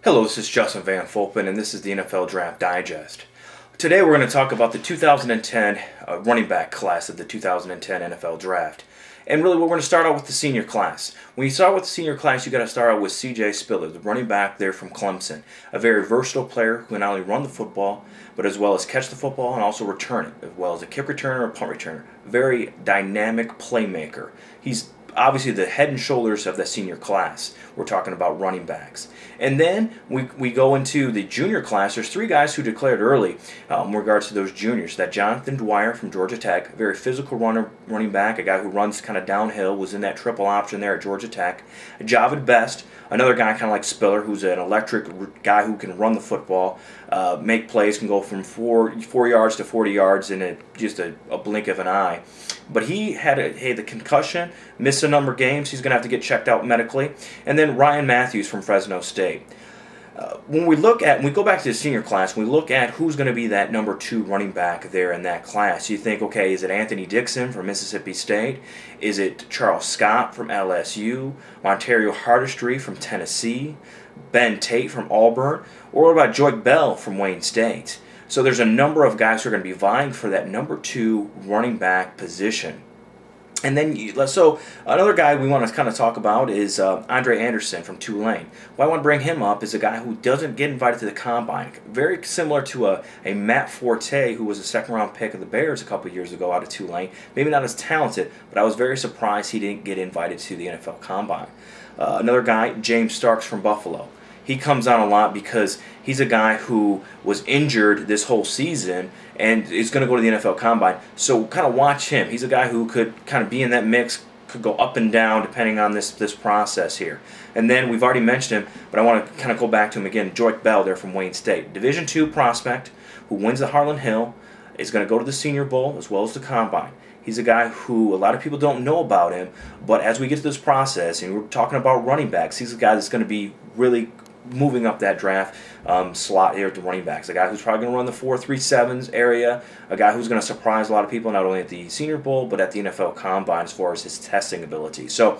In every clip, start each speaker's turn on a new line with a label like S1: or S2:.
S1: Hello, this is Justin VanFulpen, and this is the NFL Draft Digest. Today we're going to talk about the 2010 running back class of the 2010 NFL Draft. And really we're going to start out with the senior class. When you start with the senior class, you got to start out with C.J. Spiller, the running back there from Clemson. A very versatile player who can not only run the football, but as well as catch the football and also return it, as well as a kick returner or punt returner. Very dynamic playmaker. He's obviously the head and shoulders of the senior class. We're talking about running backs. And then we go into the junior class. There's three guys who declared early in regards to those juniors. That Jonathan Dwyer from Georgia Tech, a very physical running back, a guy who runs kind of downhill, was in that triple option there at Georgia Tech. Javid Best, another guy kind of like Spiller, who's an electric guy who can run the football, make plays, can go from 4 yards to 40 yards in just a blink of an eye. But he had the concussion, missed a number of games. He's going to have to get checked out medically. And then Ryan Matthews from Fresno State. When we go back to the senior class, we look at who's going to be that number 2 running back there in that class. You think, okay, is it Anthony Dixon from Mississippi State? Is it Charles Scott from LSU? Montario Hardestry from Tennessee? Ben Tate from Auburn? Or what about Joique Bell from Wayne State? So there's a number of guys who are going to be vying for that number 2 running back position. And then, so another guy we want to kind of talk about is Andre Anderson from Tulane. Why I want to bring him up is a guy who doesn't get invited to the combine. Very similar to a Matt Forte, who was a second-round pick of the Bears a couple years ago out of Tulane. Maybe not as talented, but I was very surprised he didn't get invited to the NFL combine. Another guy, James Starks from Buffalo. He comes on a lot because he's a guy who was injured this whole season and is going to go to the NFL Combine. So kind of watch him. He's a guy who could kind of be in that mix, could go up and down depending on this process here. And then we've already mentioned him, but I want to kind of go back to him again. Joique Bell there from Wayne State. Division II prospect who wins the Harlan Hill, is going to go to the Senior Bowl as well as the Combine. He's a guy who a lot of people don't know about him, but as we get to this process, and we're talking about running backs, he's a guy that's going to be really moving up that draft slot here at the running backs. A guy who's probably going to run the 4.37s area, a guy who's going to surprise a lot of people not only at the Senior Bowl but at the NFL Combine as far as his testing ability. So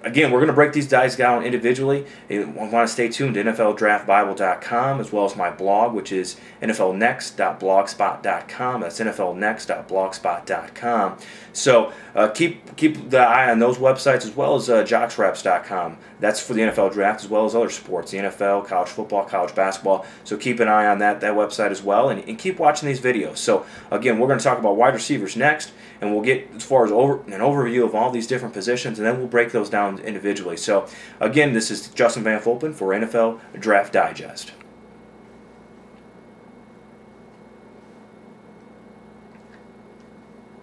S1: again, we're going to break these guys down individually. You want to stay tuned to NFLDraftBible.com as well as my blog, which is NFLnext.blogspot.com. That's NFLnext.blogspot.com. So keep the eye on those websites as well as JocksReps.com. That's for the NFL Draft as well as other sports, the NFL, college football, college basketball. So keep an eye on that website as well, and keep watching these videos. So again, we're going to talk about wide receivers next, and we'll get as far as an overview of all these different positions, and then we'll break those down individually. So again, this is Justin VanFulpen for NFL Draft Digest.